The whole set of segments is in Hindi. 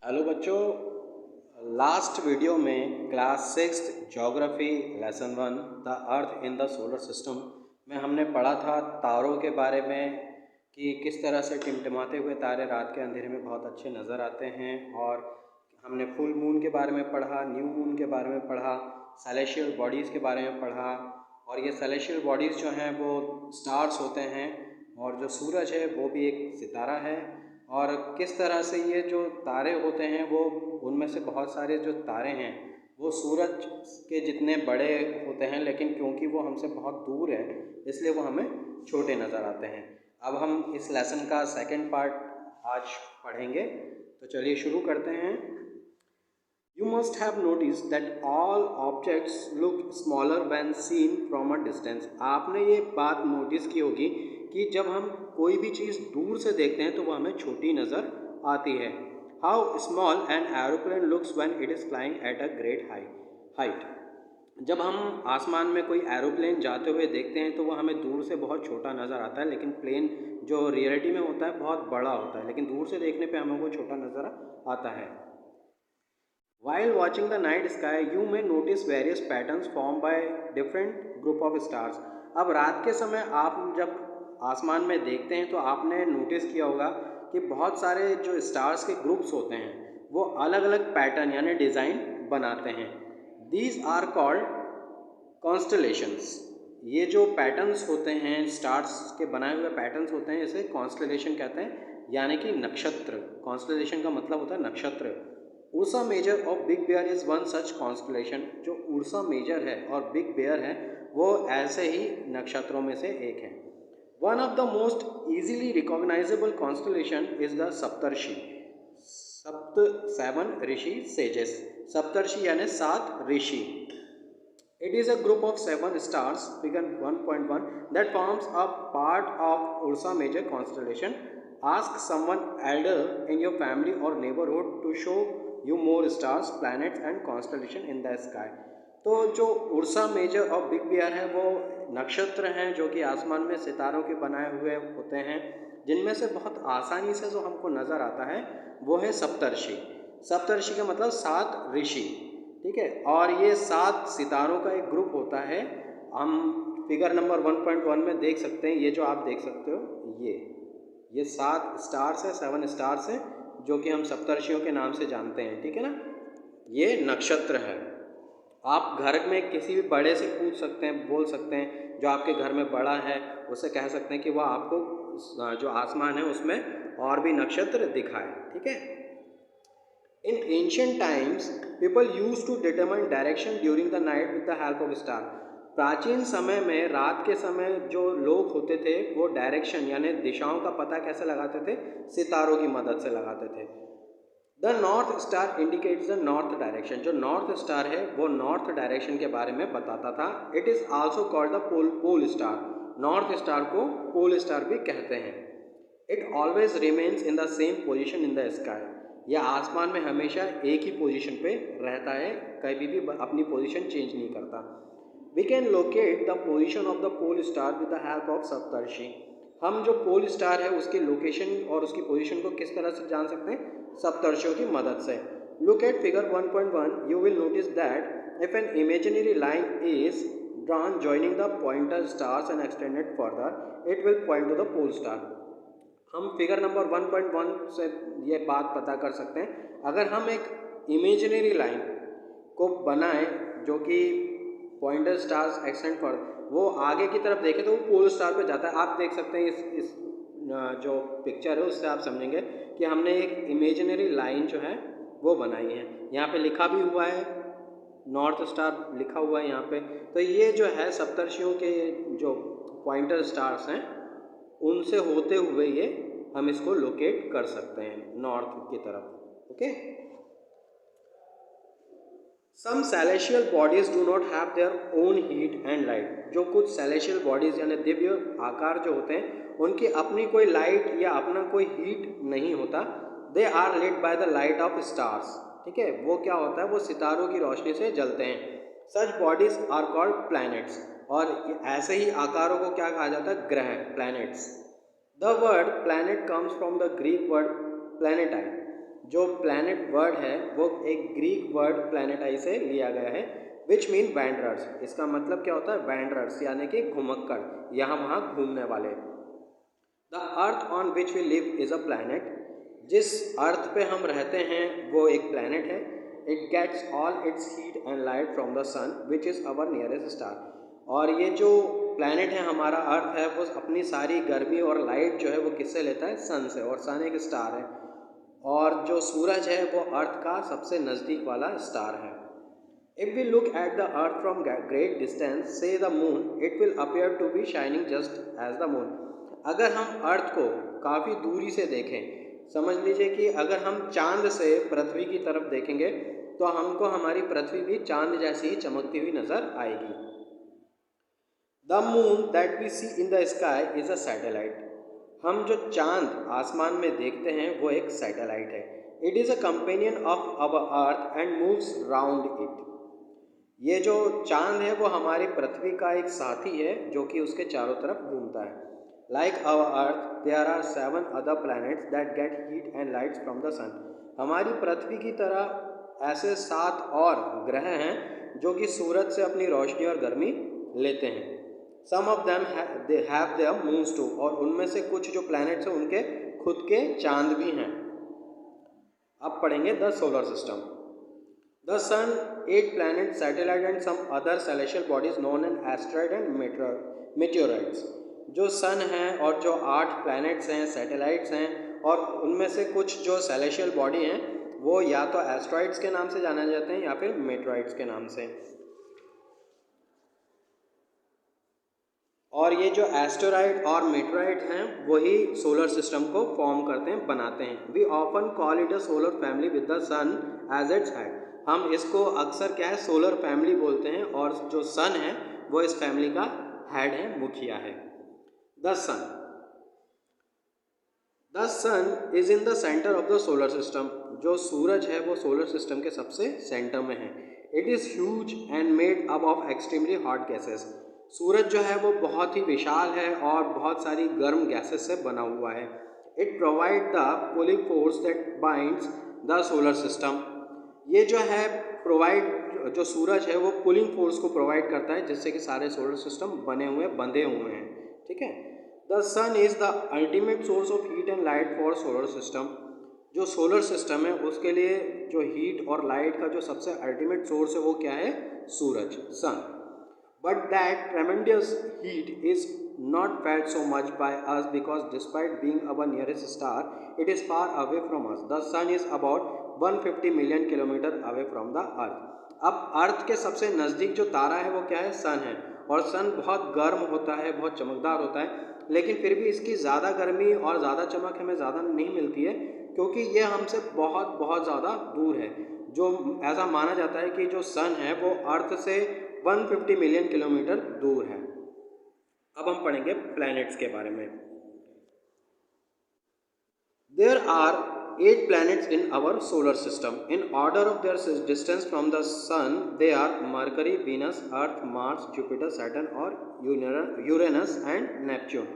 हेलो बच्चों, लास्ट वीडियो में class 6 geography lesson 1 the earth in the solar system में हमने पढ़ा था तारों के बारे में कि किस तरह से टिमटिमाते हुए तारे रात के अंधेरे में बहुत अच्छे नज़र आते हैं। और हमने फुल मून के बारे में पढ़ा, न्यू मून के बारे में पढ़ा, सेलेशियल बॉडीज़ के बारे में पढ़ा। और ये सेलेशियल बॉडीज़ जो हैं वो स्टार्स होते हैं और जो सूरज है वो भी एक सितारा है। और किस तरह से ये जो तारे होते हैं वो उनमें से बहुत सारे जो तारे हैं वो सूरज के जितने बड़े होते हैं, लेकिन क्योंकि वो हमसे बहुत दूर है इसलिए वो हमें छोटे नज़र आते हैं। अब हम इस लेसन का सेकंड पार्ट आज पढ़ेंगे, तो चलिए शुरू करते हैं। You must have noticed that all objects look smaller when seen from a distance. आपने ये बात नोटिस की होगी कि जब हम कोई भी चीज़ दूर से देखते हैं तो वो हमें छोटी नज़र आती है। How small an aeroplane looks when it is flying at a great height. जब हम आसमान में कोई एरोप्लेन जाते हुए देखते हैं तो वो हमें दूर से बहुत छोटा नज़र आता है, लेकिन प्लेन जो रियलिटी में होता है बहुत बड़ा होता है, लेकिन दूर से देखने पे हमें वो छोटा नज़र आता है। While watching the night sky, you may notice various patterns formed by different group of stars. अब रात के समय आप जब आसमान में देखते हैं तो आपने नोटिस किया होगा कि बहुत सारे जो स्टार्स के ग्रुप्स होते हैं वो अलग अलग पैटर्न यानी डिज़ाइन बनाते हैं। These are called constellations. ये जो पैटर्न्स होते हैं, स्टार्स के बनाए हुए पैटर्न्स होते हैं, इसे कॉन्स्टलेशन कहते हैं, यानी कि नक्षत्र। कॉन्स्टलेशन का मतलब होता है नक्षत्र। उर्सा मेजर और big bear is one such constellation. जो उर्सा मेजर है और बिग बेयर है वो ऐसे ही नक्षत्रों में से एक है। One of the most easily recognisable constellation is the Saptarishi. Seven rishi sages. Saptarishi यानी 7 ऋषि। It is a group of 7 stars, figure 1.1, that forms a part of Ursa Major constellation. Ask someone elder in your family or neighborhood to show you more stars, planets and constellation in the sky. तो जो उर्सा मेजर और बिग बेयर है वो नक्षत्र हैं जो कि आसमान में सितारों के बनाए हुए होते हैं, जिनमें से बहुत आसानी से जो हमको नज़र आता है वो है सप्तर्षि। सप्तर्षि का मतलब 7 ऋषि, ठीक है। और ये 7 सितारों का एक ग्रुप होता है। हम फिगर नंबर 1.1 में देख सकते हैं, ये जो आप देख सकते हो ये 7 स्टार्स है, 7 स्टार्स है जो कि हम सप्तर्षियों के नाम से जानते हैं, ठीक है ना। ये नक्षत्र है। आप घर में किसी भी बड़े से पूछ सकते हैं, बोल सकते हैं जो आपके घर में बड़ा है उससे कह सकते हैं कि वह आपको जो आसमान है उसमें और भी नक्षत्र दिखाए, ठीक है। In ancient times, people used to determine direction during the night with the help of star. प्राचीन समय में रात के समय जो लोग होते थे वो डायरेक्शन यानी दिशाओं का पता कैसे लगाते थे? सितारों की मदद से लगाते थे। The north star indicates the north direction. जो नॉर्थ स्टार है वो नॉर्थ डायरेक्शन के बारे में बताता था। It is also called the pole star. North star को पोल स्टार भी कहते हैं। It always remains in the same position in the sky. यह आसमान में हमेशा एक ही पोजीशन पे रहता है, कभी भी अपनी पोजीशन चेंज नहीं करता। We can locate the position of the pole star with the help of Saptarishi. हम जो पोल स्टार है उसकी लोकेशन और उसकी पोजीशन को किस तरह से जान सकते हैं? सप्तर्षियों की मदद से। Look at figure 1.1, you will notice that if an imaginary line is drawn joining the pointer stars and extended further, it will point to the pole star. हम फिगर नंबर 1.1 से ये बात पता कर सकते हैं। अगर हम एक इमेजिनरी लाइन को बनाएं जो कि पॉइंटर स्टार्स एक्सटेंड पर वो आगे की तरफ देखें तो वो पोल स्टार पे जाता है। आप देख सकते हैं इस जो पिक्चर है उससे आप समझेंगे कि हमने एक इमेजिनरी लाइन जो है वो बनाई है। यहाँ पे लिखा भी हुआ है, नॉर्थ स्टार लिखा हुआ है यहाँ पे। तो ये जो है सप्तर्षियों के जो पॉइंटर स्टार्स हैं उनसे होते हुए ये हम इसको लोकेट कर सकते हैं नॉर्थ की तरफ, okay. Some celestial bodies do not have their own heat and light. जो कुछ सेलेशियल बॉडीज यानी दिव्य आकार जो होते हैं उनकी अपनी कोई लाइट या अपना कोई हीट नहीं होता। They are lit by the light of stars, ठीक है। वो क्या होता है? वो सितारों की रोशनी से जलते हैं। सच बॉडीज आर कॉल्ड प्लैनेट्स। और ऐसे ही आकारों को क्या कहा जाता है? ग्रह, planets. The word planet comes from the Greek word planetai, जो प्लैनेट वर्ड है वो एक ग्रीक वर्ड प्लैनेटाई से लिया गया है, विच मीन वैंडरर्स। इसका मतलब क्या होता है? वैंडरर्स, यानी कि घुमक्कड़, यहाँ वहाँ घूमने वाले। The earth on which we live is a planet. जिस अर्थ पे हम रहते हैं वो एक प्लैनेट है। It gets all its heat and light from the sun which is our nearest star. और ये जो प्लैनेट है हमारा अर्थ है, वो अपनी सारी गर्मी और लाइट जो है वो किससे लेता है? सन से। और सन एक स्टार है, और जो सूरज है वो अर्थ का सबसे नज़दीक वाला स्टार है। If we look at the earth from great distance, say the moon, it will appear to be shining just as the moon. अगर हम अर्थ को काफ़ी दूरी से देखें, समझ लीजिए कि अगर हम चांद से पृथ्वी की तरफ देखेंगे तो हमको हमारी पृथ्वी भी चांद जैसी ही चमकती हुई नजर आएगी। The moon that we see in the sky is a satellite. हम जो चांद आसमान में देखते हैं वो एक सैटेलाइट है। It is a companion of our earth and moves round it. ये जो चांद है वो हमारी पृथ्वी का एक साथी है जो कि उसके चारों तरफ घूमता है। Like our earth there are 7 other planets that get heat and lights from the sun. हमारी पृथ्वी की तरह ऐसे 7 और ग्रह हैं जो कि सूरज से अपनी रोशनी और गर्मी लेते हैं। Some of them they have their moons too. और उनमें से कुछ जो प्लैनेट्स हैं उनके खुद के चांद भी हैं। अब पढ़ेंगे the solar system. The sun, 8 planets, satellite and some other celestial bodies known as asteroid and meteorites। जो सन है और जो 8 प्लैनेट्स हैं, सैटेलाइट्स हैं, और उनमें से कुछ जो सेलेशियल बॉडी हैं वो या तो एस्ट्रॉइड्स के नाम से जाने जाते हैं या फिर मेट्रॉइड्स के नाम से। और ये जो एस्टेरॉइड और मेट्रॉइड हैं वही सोलर सिस्टम को फॉर्म करते हैं, बनाते हैं। We often call it a solar family with the sun as its head. हम इसको अक्सर क्या है? सोलर फैमिली बोलते हैं, और जो सन है वो इस फैमिली का हेड है, मुखिया है। The sun is in the centre of the solar system. जो सूरज है वो सोलर सिस्टम के सबसे सेंटर में है। It is huge and made up of extremely hot gases. सूरज जो है वो बहुत ही विशाल है और बहुत सारी गर्म गैसेस से बना हुआ है। It provide the pulling force that binds the solar system. ये जो है प्रोवाइड, जो सूरज है वो पुलिंग फोर्स को प्रोवाइड करता है जिससे कि सारे सोलर सिस्टम बंधे हुए हैं। ठीक है। The sun is the ultimate source of heat and light for solar system. जो सोलर सिस्टम है उसके लिए जो हीट और लाइट का जो सबसे अल्टीमेट सोर्स है वो क्या है? सूरज, सन। But that tremendous heat is not felt so much by us because despite being our nearest star, it is far away from us. The sun is about 150 million kilometer away from the earth. अब अर्थ के सबसे नज़दीक जो तारा है वो क्या है? सन है। और सन बहुत गर्म होता है, बहुत चमकदार होता है, लेकिन फिर भी इसकी ज़्यादा गर्मी और ज़्यादा चमक हमें ज़्यादा नहीं मिलती है क्योंकि ये हमसे बहुत बहुत ज़्यादा दूर है। जो ऐसा माना जाता है कि जो सन है वो अर्थ से 150 मिलियन किलोमीटर दूर है। अब हम पढ़ेंगे प्लैनेट्स के बारे में। There are 8 planets in our solar system. In order of their distance from the sun, they are Mercury, Venus, Earth, Mars, Jupiter, Saturn और Uranus and Neptune।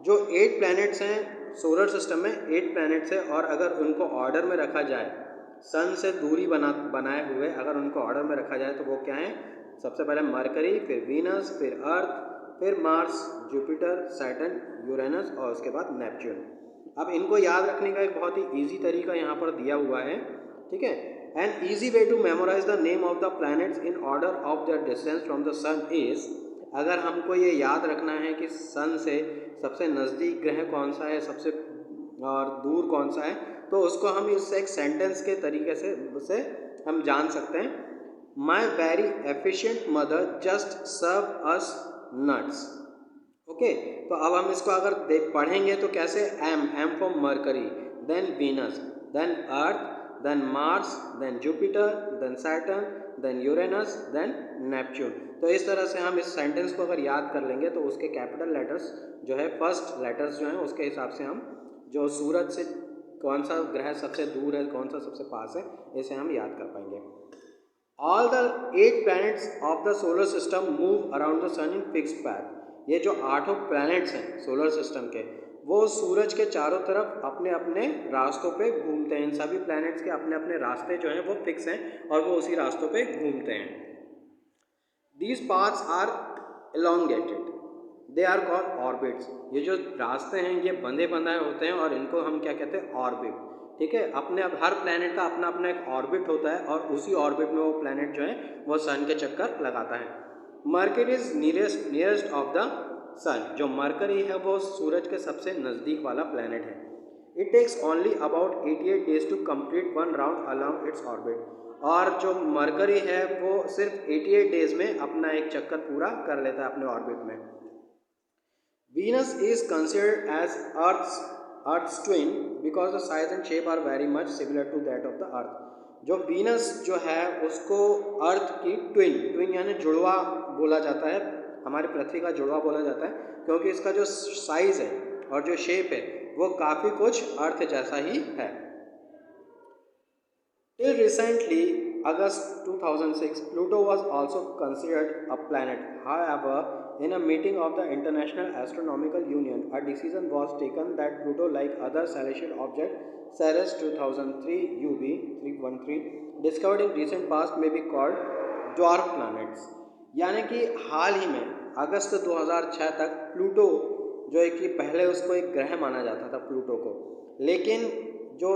जो 8 planets हैं सोलर सिस्टम में, 8 planets है, और अगर उनको ऑर्डर में रखा जाए, सन से दूरी बनाए हुए अगर उनको ऑर्डर में रखा जाए तो वो क्या है? सबसे पहले मरकरी, फिर वीनस, फिर अर्थ, फिर मार्स, जुपिटर, सैटर्न, यूरेनस और उसके बाद नेपच्यून। अब इनको याद रखने का एक बहुत ही ईजी तरीका यहाँ पर दिया हुआ है। ठीक है। An easy way to memorise the name of the planets in order of their distance from the sun is. अगर हमको ये याद रखना है कि सन से सबसे नज़दीक ग्रह कौन सा है, सबसे और दूर कौन सा है, तो उसको हम इस एक सेंटेंस के तरीके से उसे हम जान सकते हैं। My very efficient mother just serve us nuts. Okay, तो अब हम इसको अगर पढ़ेंगे तो कैसे? M for Mercury, then Venus, then Earth, then Mars, then Jupiter, then Saturn, then Uranus, then Neptune. तो इस तरह से हम इस सेंटेंस को अगर याद कर लेंगे तो उसके कैपिटल लेटर्स जो है, फर्स्ट लेटर्स जो हैं, उसके हिसाब से हम जो सूरज से कौन सा ग्रह सबसे दूर है, कौन सा सबसे पास है, इसे हम याद कर पाएंगे। All the 8 planets of the solar system move around the sun in fixed path. ये जो 8 प्लैनेट्स हैं सोलर सिस्टम के, वो सूरज के चारों तरफ अपने अपने रास्तों पे घूमते हैं। इन सभी प्लैनेट्स के अपने अपने रास्ते जो हैं वो फिक्स हैं और वो उसी रास्तों पे घूमते हैं। These paths are elongated. They are called orbits. ये जो रास्ते हैं ये बंधे बंधाए होते हैं और इनको हम क्या कहते हैं, ऑर्बिट। ठीक है, अपने अब हर प्लैनेट का अपना अपना एक ऑर्बिट होता है और उसी ऑर्बिट में वो प्लैनेट जो है वो सन के चक्कर लगाता है। Mercury is nearest of the sun. जो मरकरी है वो सूरज के सबसे नज़दीक वाला प्लैनेट है। It takes only about 88 days to complete one round along its orbit. और जो मरकरी है वो सिर्फ 88 डेज में अपना एक चक्कर पूरा कर लेता है अपने ऑर्बिट में। Venus is considered as earth's twin because the size and shape are very much similar to that of the earth. जो वीनस जो है उसको अर्थ की ट्विन यानी जुड़वा बोला जाता है, हमारी पृथ्वी का जुड़वा बोला जाता है, क्योंकि इसका जो साइज़ है और जो शेप है वो काफ़ी कुछ अर्थ जैसा ही है। Till recently, August 2006, Pluto was also considered a planet. However, in a meeting of the International Astronomical Union, a decision was taken that Pluto, like other celestial objects, Ceres 2003 UB 313, discovered in recent past, may be called dwarf planets. यानी कि हाल ही में अगस्त 2006 तक प्लूटो जो है कि पहले उसको एक ग्रह माना जाता था प्लूटो को, लेकिन जो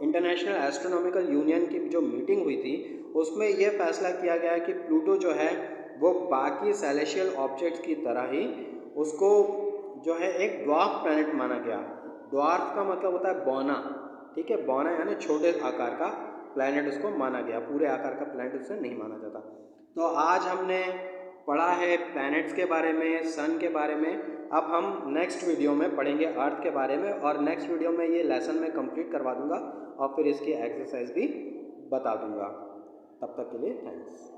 इंटरनेशनल एस्ट्रोनॉमिकल यूनियन की जो मीटिंग हुई थी उसमें यह फैसला किया गया कि प्लूटो जो है वो बाकी सेलेशियल ऑब्जेक्ट्स की तरह ही उसको जो है एक ड्वार्फ प्लैनेट माना गया। ड्वार्फ का मतलब होता है बौना। ठीक है, बौना यानी छोटे आकार का प्लैनेट उसको माना गया, पूरे आकार का प्लैनेट उसे नहीं माना जाता। तो आज हमने पढ़ा है प्लैनेट्स के बारे में, सन के बारे में। अब हम नेक्स्ट वीडियो में पढ़ेंगे अर्थ के बारे में, और नेक्स्ट वीडियो में ये लेसन मैं कंप्लीट करवा दूंगा और फिर इसकी एक्सरसाइज भी बता दूंगा। तब तक के लिए थैंक्स।